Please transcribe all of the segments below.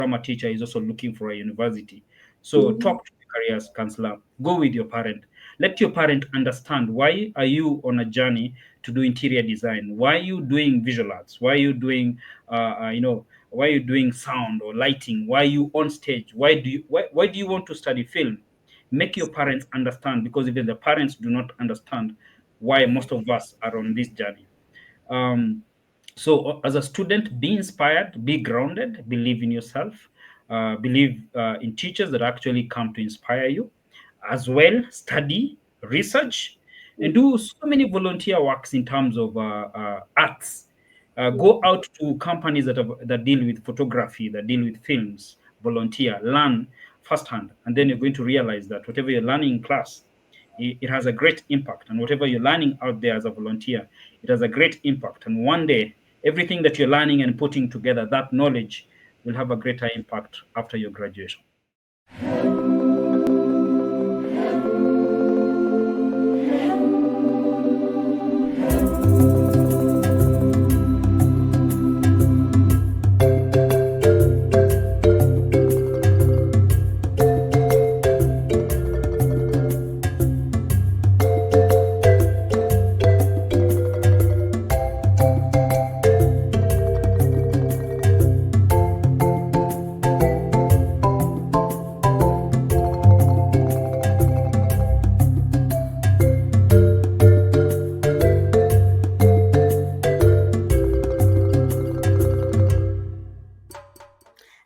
drama teacher is also looking for a university. So talk to the careers counselor. Go with your parent. Let your parent understand why are you on a journey to do interior design. Why are you doing visual arts? Why are you doing, why are you doing sound or lighting? Why are you on stage? Why do you want to study film? Make your parents understand, because even the parents do not understand why most of us are on this journey. Um, so as a student, be inspired, be grounded, believe in yourself, believe in teachers that actually come to inspire you. As well, study, research, and do so many volunteer works in terms of arts. Go out to companies that deal with photography, that deal with films, volunteer, learn firsthand, and then you're going to realize that whatever you're learning in class, it has a great impact. And whatever you're learning out there as a volunteer, it has a great impact. And one day, everything that you're learning and putting together, that knowledge will have a greater impact after your graduation.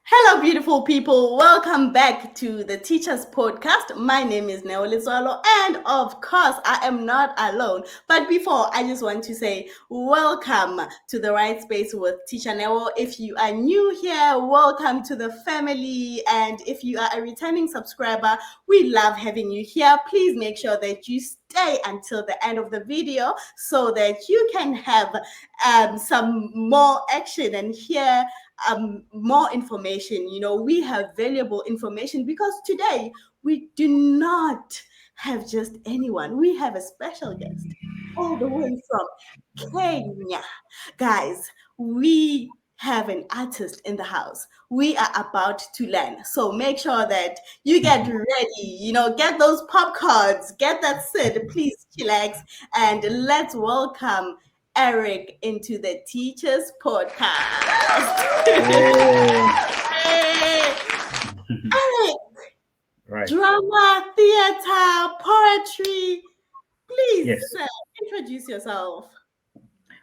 Hello, beautiful people. Welcome back to the Teachers Podcast. My name is Neoli Swallow, and of course, I am not alone. But before, I just want to say welcome to the Right Space with Teacher Neo. If you are new here, welcome to the family. And if you are a returning subscriber, we love having you here. Please make sure that you stay until the end of the video so that you can have some more action and hear more information. We have valuable information because today we do not have just anyone. We have a special guest all the way from Kenya. Guys, we have an artist in the house. We are about to learn. So make sure that you get ready, get those popcorns, get that sit, please chillax, and let's welcome Erick into the Teachers Podcast. Erick, Right. drama, theater, poetry. Please, Yes. sir, introduce yourself.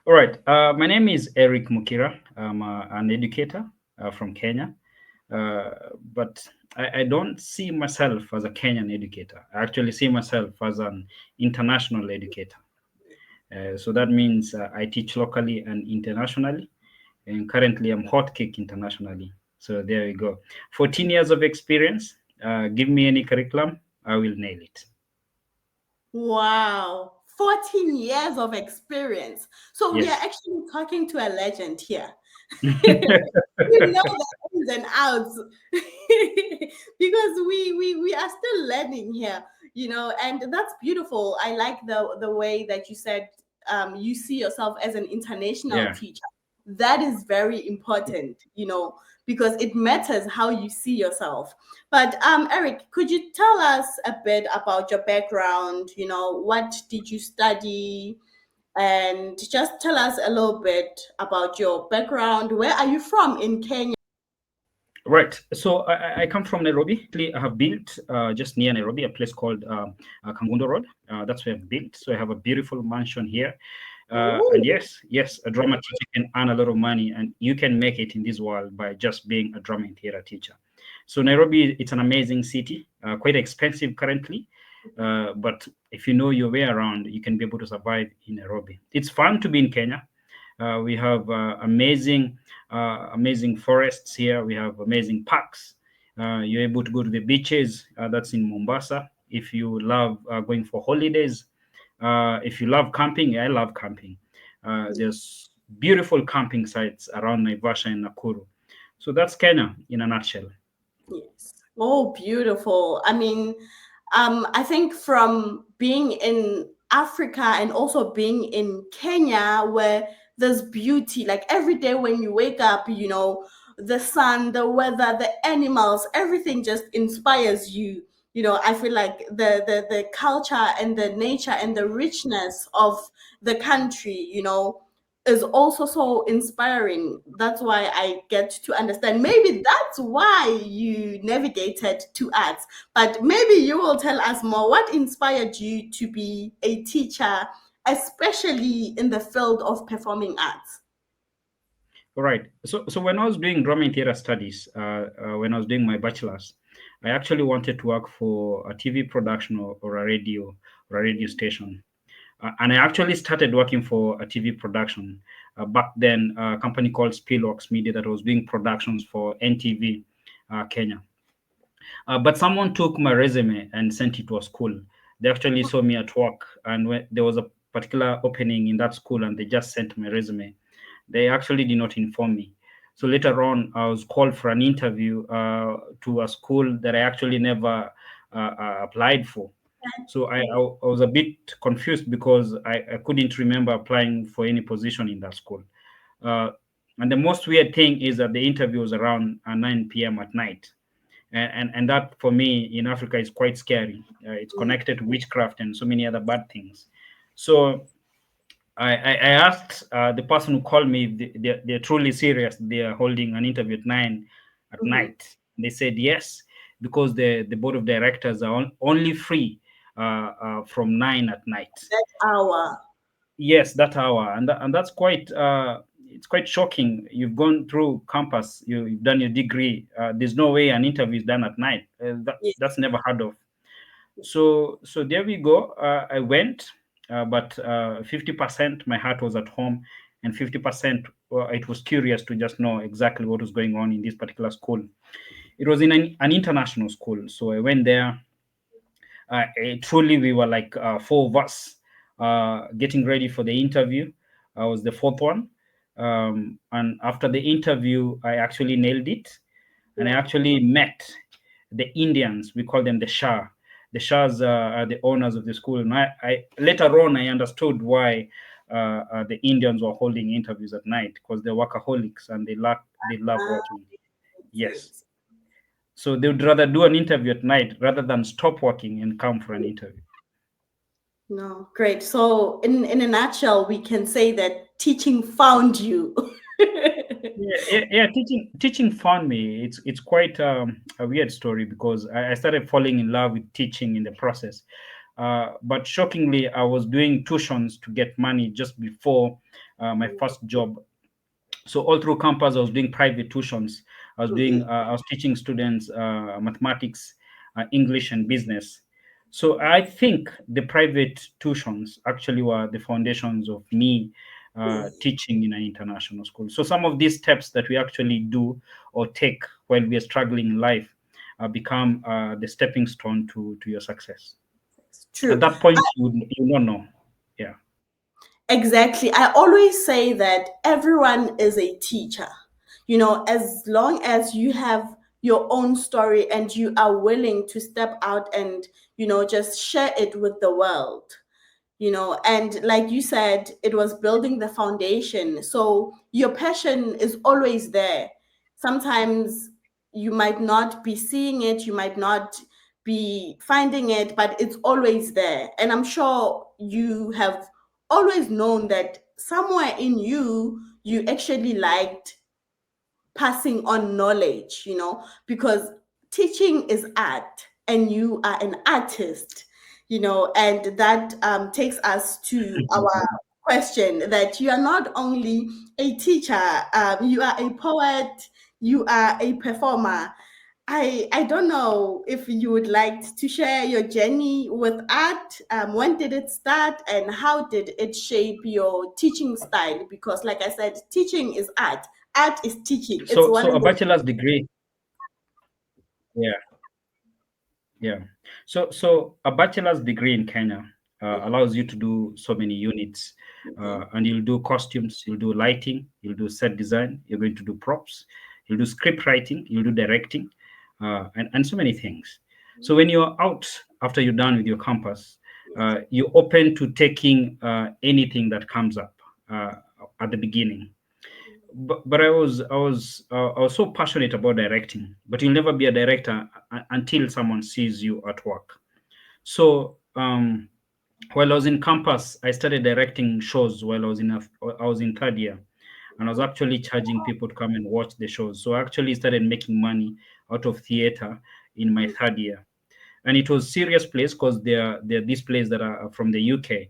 All right. My name is Erick Mukiira. I'm an educator from Kenya. But I don't see myself as a Kenyan educator. I actually see myself as an international educator. So that means I teach locally and internationally. And currently, I'm hot cake internationally. So there we go. 14 years of experience. Give me any curriculum, I will nail it. Wow. 14 years of experience. So we are Yes. actually talking to a legend here. We know the ins and outs because we are still learning here, and that's beautiful. I like the way that you said you see yourself as an international Yeah. teacher. That is very important, because it matters how you see yourself. But Erick, could you tell us a bit about your background? What did you study? And just tell us a little bit about your background. Where are you from in Kenya? Right. So I come from Nairobi. I have built just near Nairobi a place called Kangundo Road. That's where I've built. So I have a beautiful mansion here. And Ooh. yes, a drama teacher can earn a lot of money, and you can make it in this world by just being a drama and theater teacher. So Nairobi, it's an amazing city, quite expensive currently, but if you know your way around, you can be able to survive in Nairobi. It's fun to be in Kenya. We have amazing forests here. We have amazing parks. You're able to go to the beaches. That's in Mombasa. If you love going for holidays, if you love camping, I love camping. There's beautiful camping sites around Naivasha and Nakuru. So that's Kenya in a nutshell. Yes. Oh, beautiful. I mean, I think from being in Africa and also being in Kenya, where there's beauty, like every day when you wake up, the sun, the weather, the animals, everything just inspires you. I feel like the culture and the nature and the richness of the country, is also so inspiring. That's why I get to understand. Maybe that's why you navigated to arts. But maybe you will tell us more. What inspired you to be a teacher, especially in the field of performing arts? All right. So when I was doing drama and theater studies, when I was doing my bachelor's, I actually wanted to work for a TV production or a radio station. And I actually started working for a TV production back then, a company called Spillworks Media that was doing productions for NTV Kenya. But someone took my resume and sent it to a school. They actually saw me at work, and when there was a particular opening in that school, and they just sent my resume. They actually did not inform me. So later on, I was called for an interview to a school that I actually never applied for. So I was a bit confused because I couldn't remember applying for any position in that school. Uh, and the most weird thing is that the interview was around 9 p.m. at night. And that for me in Africa is quite scary. It's connected to witchcraft and so many other bad things. So I asked the person who called me if they're truly serious. They are holding an interview at 9 at Mhm. night. They said yes, because the board of directors are only free from 9 at night. That hour. Yes, that hour, and that's quite it's quite shocking. You've gone through campus, you've done your degree. There's no way an interview is done at night. Yes. That's never heard of. So there we go. I went, but 50% my heart was at home, and 50% it was curious to just know exactly what was going on in this particular school. It was in an international school, so I went there. Truly, we were like four of us getting ready for the interview. I was the fourth one, and after the interview, I actually nailed it, and I actually met the Indians. We call them the Shah. The Shahs are the owners of the school, and I later on I understood why the Indians were holding interviews at night, because they're workaholics and they love Ah, working. makes Yes, sense. so they would rather do an interview at night rather than stop working and come for an interview. No, great. So, in a nutshell, we can say that teaching found you. Yeah. Teaching found me. It's quite a weird story, because I started falling in love with teaching in the process. But shockingly, I was doing tuitions to get money just before my first job. So all through campus, I was doing private tuitions. I was teaching students mathematics, English, and business. So I think the private tuitions actually were the foundations of me teaching in an international school. So some of these steps that we actually do or take while we are struggling in life become the stepping stone to your success. It's At true. that point, you don't know. Yeah. Exactly. I always say that everyone is a teacher. As long as you have your own story and you are willing to step out and, just share it with the world. And like you said, it was building the foundation, so your passion is always there. Sometimes you might not be seeing it, you might not be finding it, but it's always there. And I'm sure you have always known that somewhere in you, you actually liked passing on knowledge, because teaching is art and you are an artist, and that takes us to our question that you are not only a teacher, you are a poet, you are a performer. I don't know if you would like to share your journey with art. When did it start and how did it shape your teaching style? Because, like I said, teaching is art. Art is teaching. It's So one so and a the bachelor's degree. Yeah. Yeah. So a bachelor's degree in Kenya allows you to do so many units, same. and you'll do costumes, you'll do lighting, you'll do set design, you're going to do props, you'll do script writing, you'll do directing, and so many things. So when you're out after you're done with your campus, you're open to taking anything that comes up uh, at the beginning. but I was so passionate about directing. But you'll never be a director until someone sees you at work. So while I was in campus, I started directing shows while I was in third year, and I was actually charging people to come and watch the shows. So I actually started making money out of theater in my third year, and it was serious place because they're these plays that are from the UK.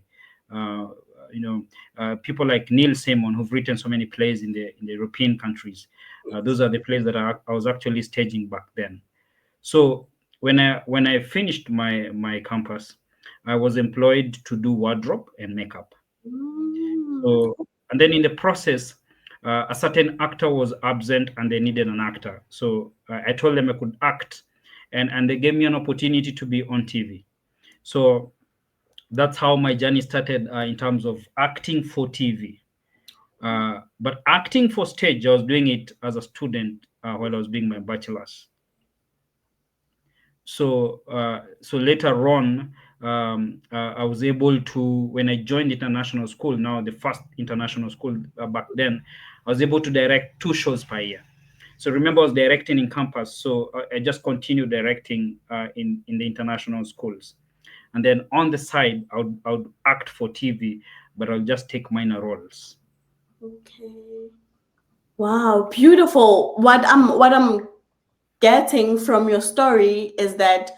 Uh, you know, people like Neil Simon who've written so many plays in the European countries. Those are the plays that I was actually staging back then. So when I finished my campus, I was employed to do wardrobe and makeup. Mm. So, and then in the process, a certain actor was absent and they needed an actor. So I told them I could act, and they gave me an opportunity to be on TV. So that's how my journey started in terms of acting for TV. But acting for stage, I was doing it as a student while I was doing my bachelor's. So later on, I was able to, when I joined international school, now the first international school back then, I was able to direct 2 shows per year. So remember, I was directing in campus, so I just continued directing in the international schools, and then on the side, I would act for TV, but I'll just take minor roles. Okay. Wow, beautiful. What I'm getting from your story is that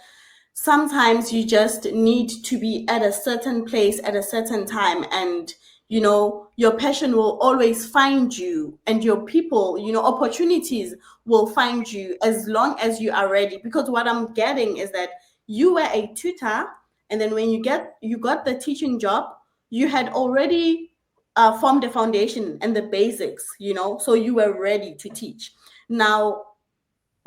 sometimes you just need to be at a certain place at a certain time, and your passion will always find you, and your people, opportunities will find you as long as you are ready. Because what I'm getting is that you were a tutor, and then when you got the teaching job, you had already formed the foundation and the basics, so you were ready to teach. Now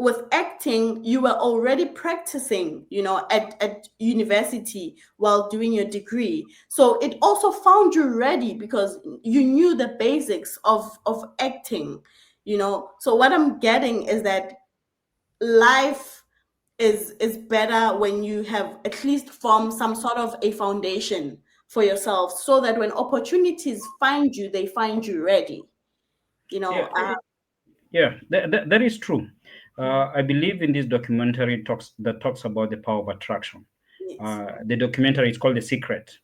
with acting, you were already practicing, at university while doing your degree. So it also found you ready because you knew the basics of acting, So what I'm getting is that life is better when you have at least formed some sort of a foundation for yourself, so that when opportunities find you, they find you ready, you Yeah, know. yeah, that is true. I believe in this documentary talks about the power of attraction. Yes. The documentary is called The Secret.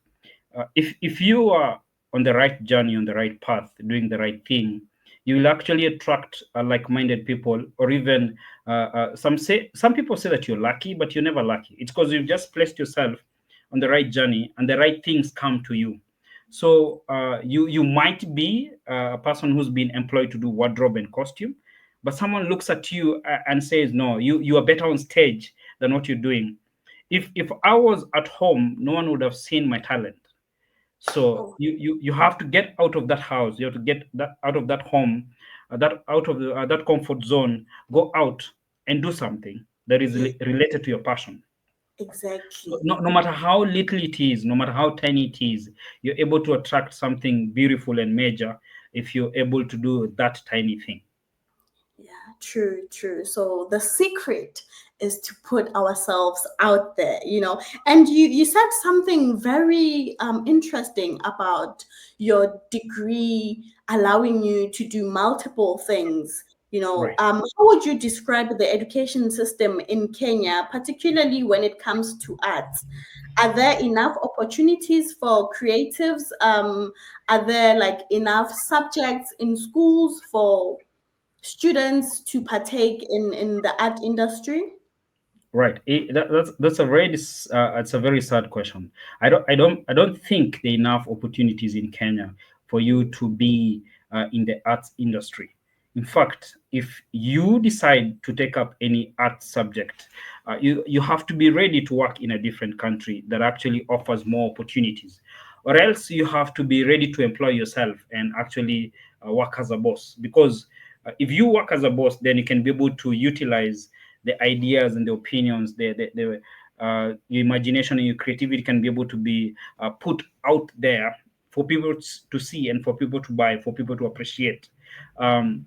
If you are on the right journey, on the right path, doing the right thing, you will actually attract like-minded people, or even some people say that you're lucky, but you're never lucky. It's because you've just placed yourself on the right journey, and the right things come to you. So you might be a person who's been employed to do wardrobe and costume, but someone looks at you and says, "No, you are better on stage than what you're doing." If I was at home, no one would have seen my talent. So Oh, you have to get out of that house. You have to get that out of that home, that out of that comfort zone. Go out and do something that is yes, related to your passion. exactly. No matter how little it is, no matter how tiny it is, you're able to attract something beautiful and major if you're able to do that tiny thing. Yeah, true, true. So the secret is to put ourselves out there, And you said something very interesting about your degree allowing you to do multiple things. Right. How would you describe the education system in Kenya, particularly when it comes to arts? Are there enough opportunities for creatives? Are there like enough subjects in schools for students to partake in the art industry? Right. That's a very it's a very sad question. I don't think there are enough opportunities in Kenya for you to be in the arts industry. In fact, if you decide to take up any art subject, you have to be ready to work in a different country that actually offers more opportunities, or else you have to be ready to employ yourself and actually work as a boss. Because if you work as a boss, then you can be able to utilize the ideas and the opinions, your imagination and your creativity can be able to be put out there for people to see and for people to buy, for people to appreciate. Um,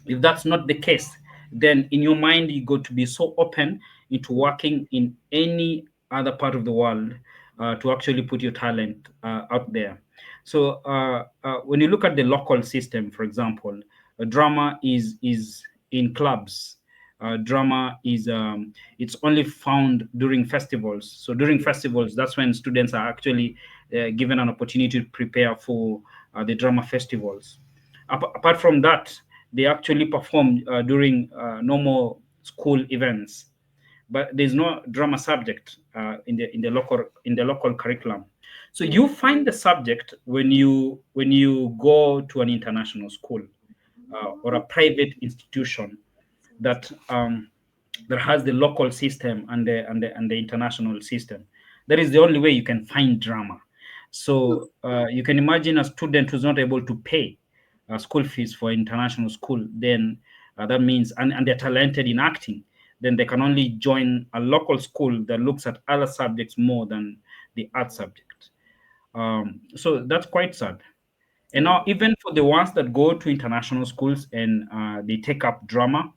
if that's not the case, then in your mind you got to be so open into working in any other part of the world to actually put your talent out there. So when you look at the local system, for example, drama is in clubs. Drama is it's only found during festivals. So during festivals, that's when students are actually given an opportunity to prepare for the drama festivals. Apart from that, they actually perform during normal school events, but there's no drama subject in the local curriculum. So Yeah. you find the subject when you go to an international school or a private institution that that has the local system and the international system. That is the only way you can find drama. So you can imagine a student who's not able to pay school fees for international school. Then that means, and they're talented in acting, then they can only join a local school that looks at other subjects more than the art subject. So that's quite sad. And Yeah. now, even for the ones that go to international schools and they take up drama,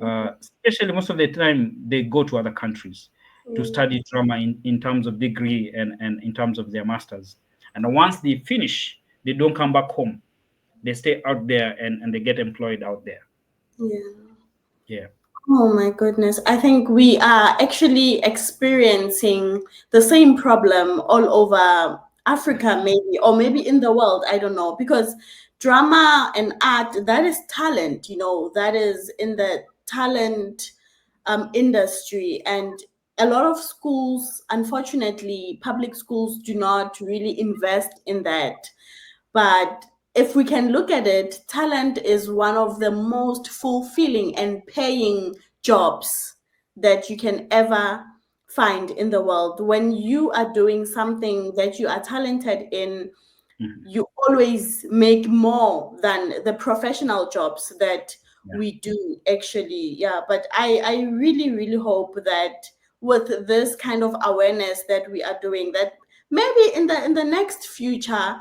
especially most of the time they go to other countries to Yeah. study drama in terms of degree and in terms of their masters. And once they finish, they don't come back home. They stay out there and they get employed out there. Yeah. Yeah. Oh my goodness. I think we are actually experiencing the same problem all over Africa, maybe, or maybe in the world. I don't know. Because drama and art, that is talent, that is in the talent industry. And a lot of schools, unfortunately, public schools do not really invest in that. But if we can look at it, talent is one of the most fulfilling and paying jobs that you can ever find in the world. When you are doing something that you are talented in, Mhm. you always make more than the professional jobs that Yeah. we do actually. Yeah, but I really really hope that with this kind of awareness that we are doing, that maybe in the next future,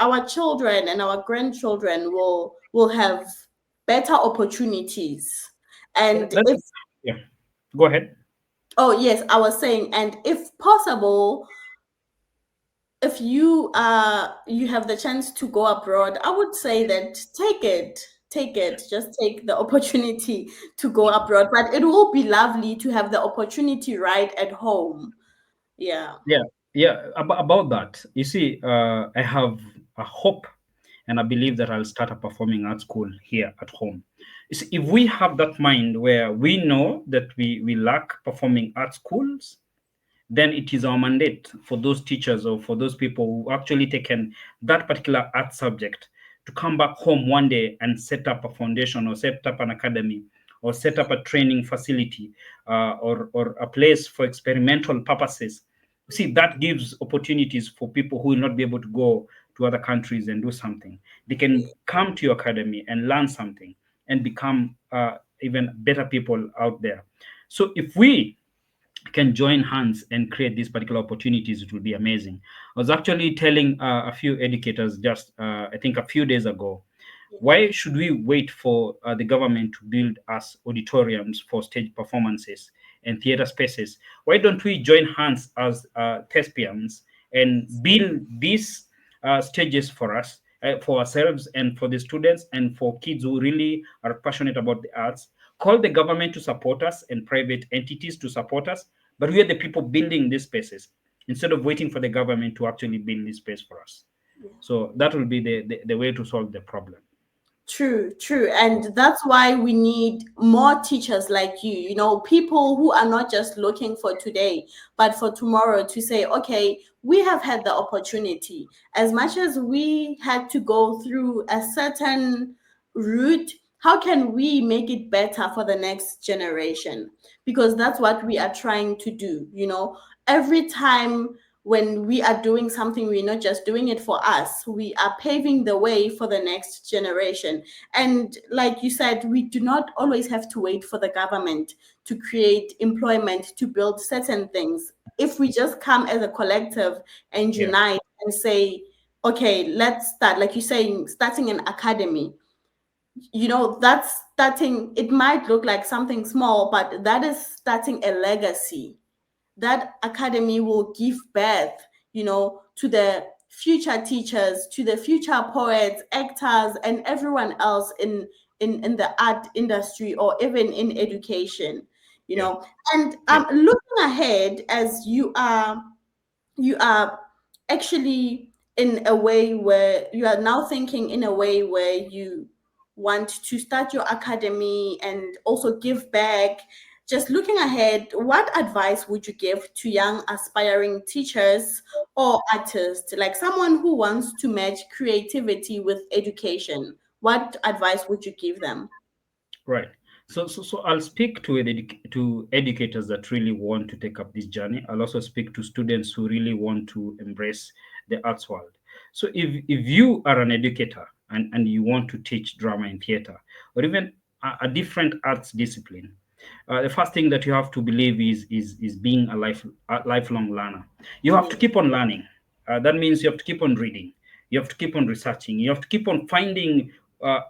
our children and our grandchildren will have better opportunities. Yeah, And that's if yeah. Go ahead. oh yes, I was saying, and if possible, if you have the chance to go abroad, I would say that take it, just take the opportunity to go abroad. But it will be lovely to have the opportunity right at home. Yeah. Yeah, yeah. About that, you see, I have a hope, and I believe that I'll start a performing arts school here at home. You see, if we have that mind where we know that we lack performing arts schools, then it is our mandate for those teachers or for those people who actually taken that particular art subject to come back home one day and set up a foundation or set up an academy or set up a training facility or a place for experimental purposes. See, that gives opportunities for people who will not be able to go to other countries and do something. They can come to your academy and learn something and become even better people out there. So if we can join hands and create these particular opportunities, it will be amazing. I was actually telling a few educators just, I think, a few days ago, why should we wait for the government to build us auditoriums for stage performances and theater spaces? Why don't we join hands as thespians and build these stages for us, for ourselves, and for the students, and for kids who really are passionate about the arts? Call the government to support us and private entities to support us, but we are the people building these spaces instead of waiting for the government to actually build this space for us. So that will be the way to solve the problem. True, true. And that's why we need more teachers like you, people who are not just looking for today, but for tomorrow, to say, okay, we have had the opportunity. As much as we had to go through a certain route, how can we make it better for the next generation? Because that's what we are trying to do. Every time when we are doing something, we're not just doing it for us, we are paving the way for the next generation. And like you said, we do not always have to wait for the government to create employment, to build certain things. If we just come as a collective and Yeah, unite and say, okay, let's start, like you're saying, starting an academy, that's starting, it might look like something small, but that is starting a legacy. That academy will give birth, to the future teachers, to the future poets, actors, and everyone else in the art industry or even in education, you Yeah. know. And Yeah. looking ahead, as you are actually in a way where you are now thinking in a way where you want to start your academy and also give back. Just looking ahead, what advice would you give to young aspiring teachers or artists, like someone who wants to match creativity with education? What advice would you give them? Right. So I'll speak to to educators that really want to take up this journey. I'll also speak to students who really want to embrace the arts world. So if you are an educator and you want to teach drama and theater, or even a different arts discipline, the first thing that you have to believe is being a lifelong learner. You have to Yes. keep on learning. That means you have to keep on reading. You have to keep on researching. You have to keep on finding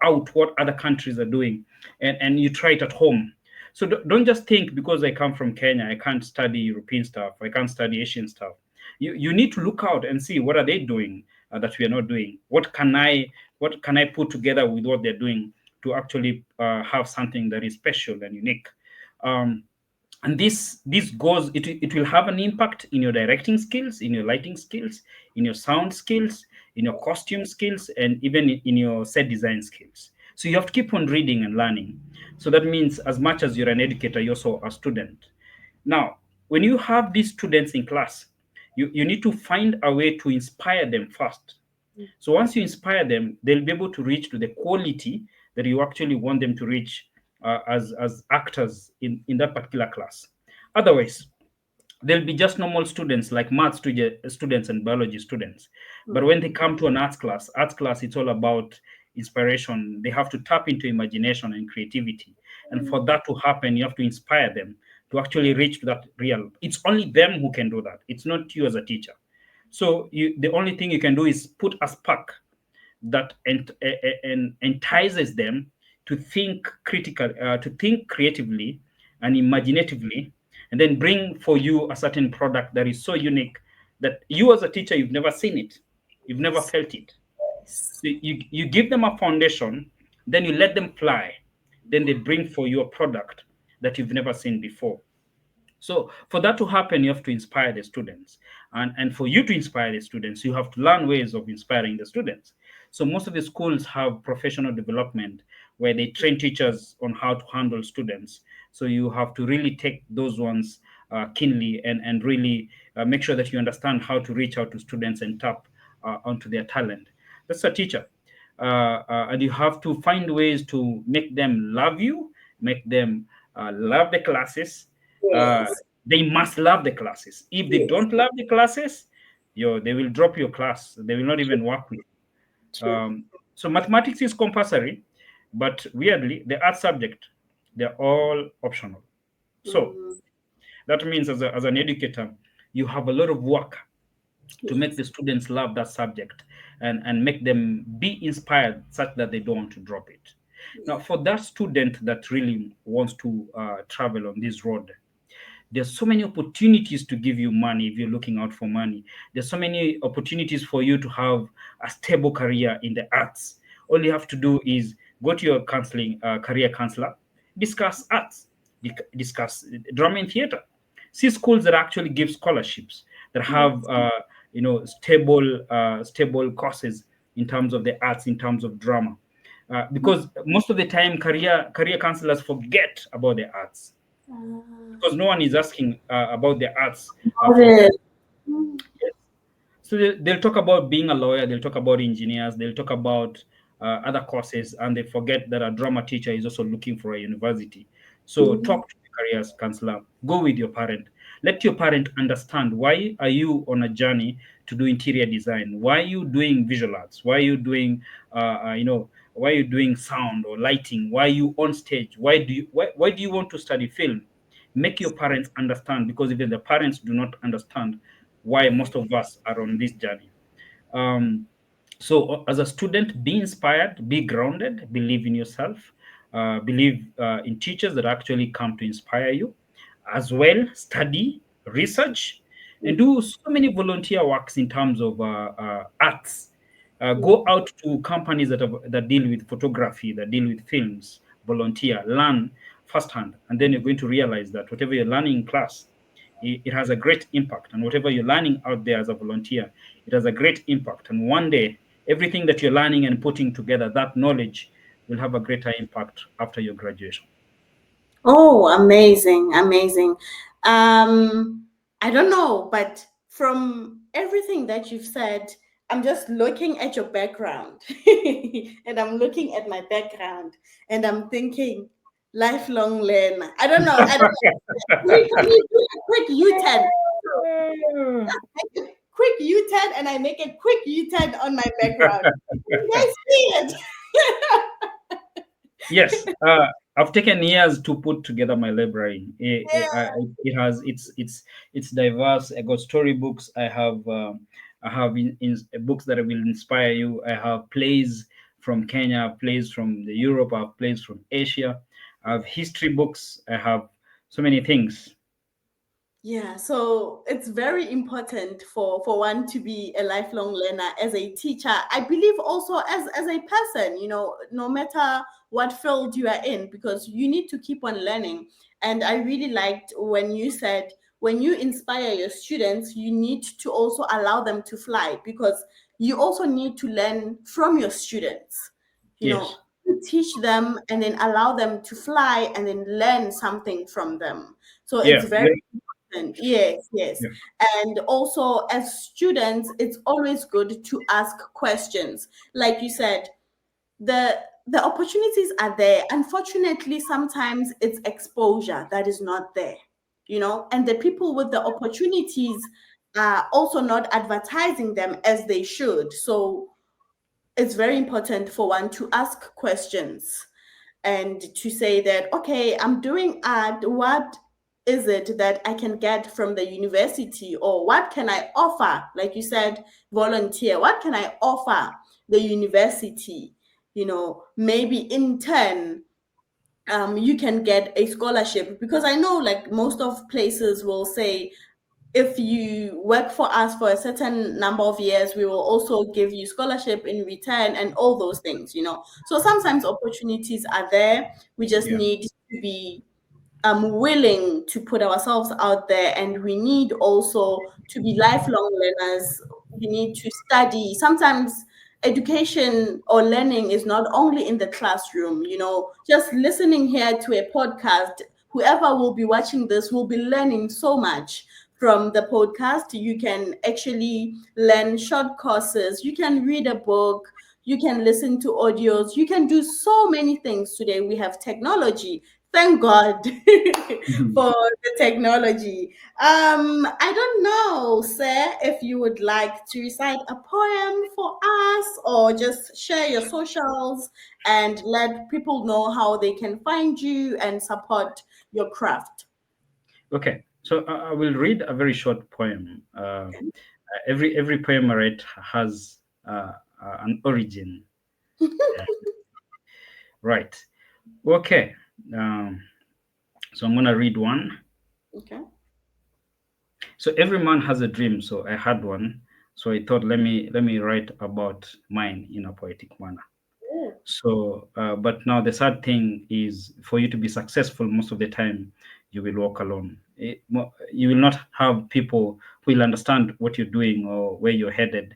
out what other countries are doing, and you try it at home. So don't just think because I come from Kenya, I can't study European stuff. I can't study Asian stuff. You need to look out and see what are they doing that we are not doing. What can I put together with what they're doing to actually have something that is special and unique. Um, and this goes it will have an impact in your directing skills, in your lighting skills, in your sound skills, in your costume skills, and even in your set design skills. So you have to keep on reading and learning. So that means as much as you're an educator, you're also a student. Now, when you have these students in class, you need to find a way to inspire them first. So once you inspire them, they'll be able to reach to the quality that you actually want them to reach as actors in that particular class. Otherwise, they'll be just normal students like students and biology students. But when they come to an arts class, it's all about inspiration. They have to tap into imagination and creativity. And for that to happen, you have to inspire them to actually reach to that real. It's only them who can do that. It's not you as a teacher. So the only thing you can do is put a spark that entices them to think to think creatively and imaginatively, and then bring for you a certain product that is so unique that you as a teacher, you've never seen it, you've never felt it. So you give them a foundation, then you let them fly, then they bring for you a product that you've never seen before. So for that to happen, you have to inspire the students. And for you to inspire the students, you have to learn ways of inspiring the students. So most of the schools have professional development where they train teachers on how to handle students. So you have to really take those ones keenly and really make sure that you understand how to reach out to students and tap onto their talent. That's a teacher. And you have to find ways to make them love you, make them love the classes. uh, Yes. they must love the classes. If they Yes. don't love the classes, they will drop your class. They will not even work with you. True. So mathematics is compulsory, but weirdly, the art subject, they're all optional. So Mm, that means as an educator, you have a lot of work to make yes. the students love that subject and make them be inspired such that they don't want to drop it. Now, for that student that really wants to travel on this road, there's so many opportunities to give you money if you're looking out for money. There's so many opportunities for you to have a stable career in the arts. All you have to do is go to your counseling career counselor, discuss arts, discuss drama and theater. See schools that actually give scholarships, that have Yes. stable courses in terms of the arts, in terms of drama. Because most of the time career counselors forget about the arts, because no one is asking about the arts from. Got it. So they'll talk about being a lawyer, they'll talk about engineers, they'll talk about other courses, and they forget that a drama teacher is also looking for a university. So Mhm. talk to the careers counselor, go with your parent. Let your parent understand why are you on a journey to do interior design? Why are you doing visual arts? Why are you doing, why are you doing sound or lighting? Why are you on stage? Why do you want to study film? Make your parents understand, because even the parents do not understand why most of us are on this journey. Um, so, as a student, be inspired, be grounded, believe in yourself, believe in teachers that actually come to inspire you. As well, study, research, and do so many volunteer works in terms of arts. Go Mm. out to companies that deal with photography, that deal with films, volunteer, learn firsthand, and then you're going to realize that whatever you're learning in class, it has a great impact, and whatever you're learning out there as a volunteer, it has a great impact. And one day, everything that you're learning and putting together, that knowledge will have a greater impact after your graduation. Oh, amazing, amazing. I don't know, but from everything that you've said, I'm just looking at your background and I'm looking at my background and I'm thinking lifelong learner. I don't know. I don't know. Can we do a quick U-turn? Make a quick U-turn and I make a quick U-turn on my background. You guys see it? Yes, I've taken years to put together my library. It has it's diverse. I got storybooks. I have books that will inspire you. I have plays from Kenya, plays from the Europe, I have plays from Asia. I have history books. I have so many things. Yeah, so it's very important for one to be a lifelong learner as a teacher. I believe also as a person, no matter what field you are in, because you need to keep on learning. And I really liked when you said when you inspire your students, you need to also allow them to fly because you also need to learn from your students. You Yes. know, teach them and then allow them to fly and then learn something from them. So it's Yeah. very important. Yes, yes. Yeah. And also, as students, it's always good to ask questions. Like you said, the opportunities are there. Unfortunately, sometimes it's exposure that is not there, and the people with the opportunities are also not advertising them as they should. So it's very important for one to ask questions and to say that, okay, I'm doing art. What is it that I can get from the university? Or what can I offer? Like you said, volunteer. What can I offer the university? Maybe in turn, you can get a scholarship because I know like most of places will say if you work for us for a certain number of years, we will also give you scholarship in return and all those things. So sometimes opportunities are there. We just Yeah. need to be willing to put ourselves out there, and we need also to be lifelong learners. We need to study. Sometimes education or learning is not only in the classroom, just listening here to a podcast. Whoever will be watching this will be learning so much from the podcast. You can actually learn short courses, you can read a book, you can listen to audios, you can do so many things. Today we have technology. Thank God for the technology. I don't know, sir, if you would like to recite a poem for us or just share your socials and let people know how they can find you and support your craft. Okay. So I will read a very short poem. Every poem I write has an origin. Right. Okay. Um, so I'm gonna read one. Okay. So every man has a dream. So I had one. So I thought let me write about mine in a poetic manner. Oh, So, but now the sad thing is, for you to be successful, most of the time, you will walk alone. You will not have people who will understand what you're doing or where you're headed.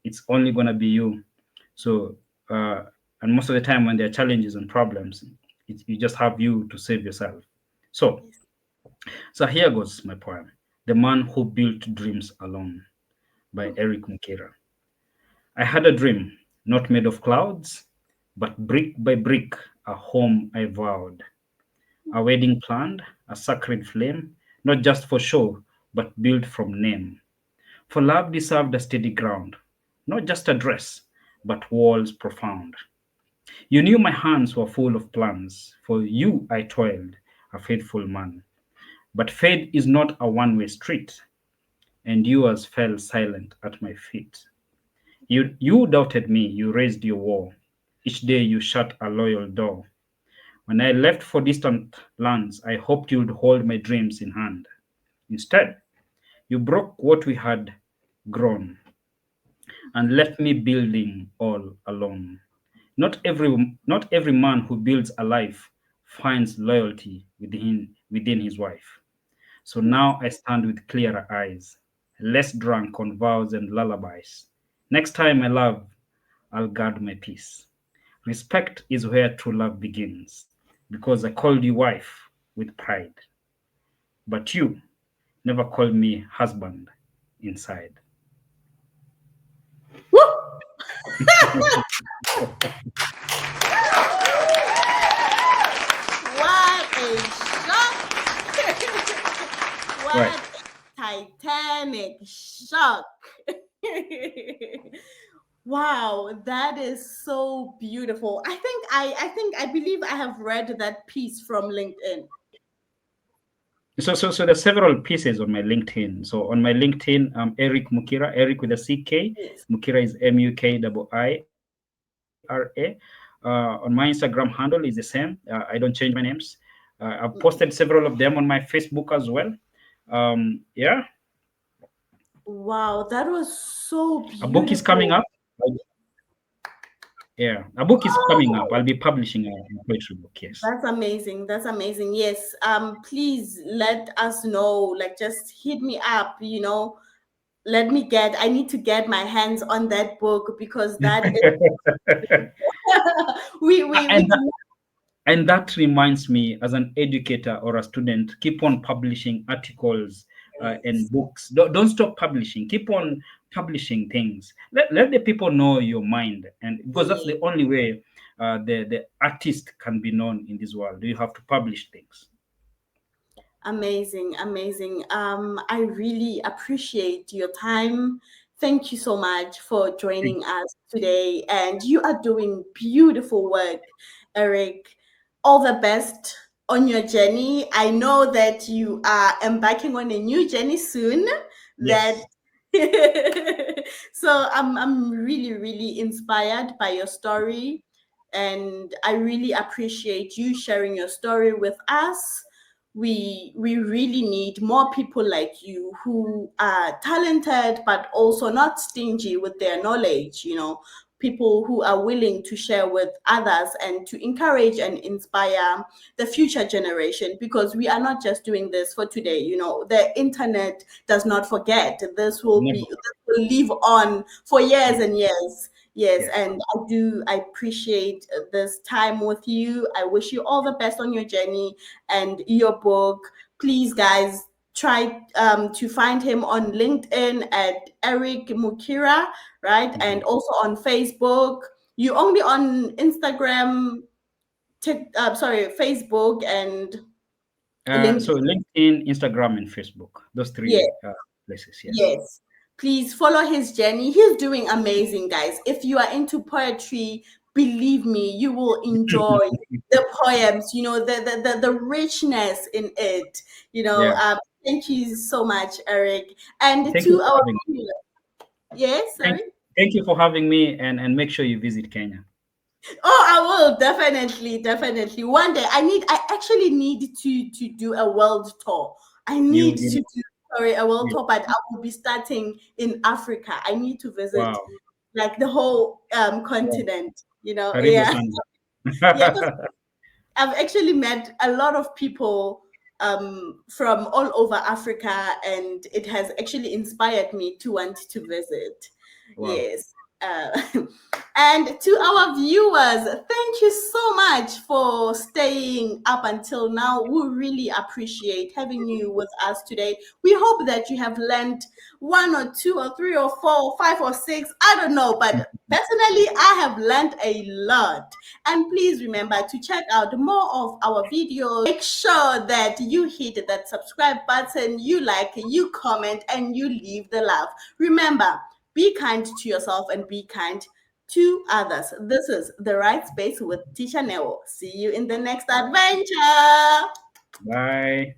It's only gonna be you. So, and most of the time, when there are challenges and problems, you just have you to save yourself. So, yes. so here goes my poem: "The Man Who Built Dreams Alone" by Oh, Erick Mukiira. I had a dream, not made of clouds, but brick by brick, a home I vowed, a wedding planned, a sacred flame, not just for show, but built from name. For love deserved a steady ground, not just a dress, but walls profound. You knew my hands were full of plans, for you I toiled, a faithful man. But fate is not a one way street, and yours fell silent at my feet. You doubted me, you raised your war. Each day you shut a loyal door. When I left for distant lands, I hoped you'd hold my dreams in hand. Instead, You broke what we had grown and left me building all alone. Not every man who builds a life finds loyalty within his wife. So now I stand with clearer eyes, less drunk on vows and lullabies. Next time I love, I'll guard my peace. Respect is where true love begins, because I called you wife with pride, but you never called me husband inside. Woo! What a shock! Right. What a titanic shock! Wow, that is so beautiful. I believe I have read that piece from LinkedIn. So there's several pieces on my LinkedIn. So on my LinkedIn, I'm Erick Mukiira, Erick with a CK. Yes. Mukiira is Mukiira. On my Instagram handle is the same. I don't change my names. I've posted several of them on my Facebook as well. Yeah, Wow, that was so a book is coming beautiful. up. Yeah, a book is coming up. I'll Oh, be publishing a poetry book. Yes. that's amazing. That's amazing. Yes. Please let us know. Like, just hit me up. I need to get my hands on that book because that is we and do. And that reminds me, as an educator or a student, keep on publishing articles and Yes. books. Don't stop publishing. Keep on publishing things. Let the people know your mind, and because that's Yeah. the only way the artist can be known in this world. You have to publish things. Amazing, amazing. I really appreciate your time. Thank you so much for Thank joining us today. And you are doing beautiful work, Eric. All the best on your journey. I know that you are embarking on a new journey soon. That Yes. so I'm really, really inspired by your story. And I really appreciate you sharing your story with us. We really need more people like you who are talented but also not stingy with their knowledge, people who are willing to share with others and to encourage and inspire the future generation, because we are not just doing this for today. The internet does not forget. This will Never. be this will live on for years Yes. and years. Yes, Yes. and I appreciate this time with you. I wish you all the best on your journey and your book. Please, guys, try to find him on LinkedIn at Erick Mukiira, right? Mhm. And also on Facebook. You only on Instagram, Facebook and So LinkedIn. LinkedIn, Instagram, and Facebook. Those Yeah. three places. Yes. Yes. Please follow his journey. He's doing amazing, guys. If you are into poetry, believe me, you will enjoy the poems, the richness in it. Yeah. Thank you so much, Eric. And Thank you to for our having. viewers, yes, Thank sorry. Thank you for having me, and make sure you visit Kenya. Oh, I will definitely, definitely. One day, I actually need to do a world tour. I You need to you do, sorry, a world you tour, but I will be starting in Africa. I need to visit Wow. like the whole Wow. continent. Karibu Yeah, sana. yeah. 'Cause I've actually met a lot of people from all over Africa, and it has actually inspired me to want to visit. Wow. Yes. Uh, and to our viewers, thank you so much for staying up until now. We really appreciate having you with us today. We hope that you have learned one or two or three or four or five or six. I don't know, but personally, I have learned a lot. And please remember to check out more of our videos. Make sure that you hit that subscribe button, you like, you comment, and you leave the love. Remember, be kind to yourself and be kind to others. This is The Right Space with Tisha Neo. See you in the next adventure. Bye.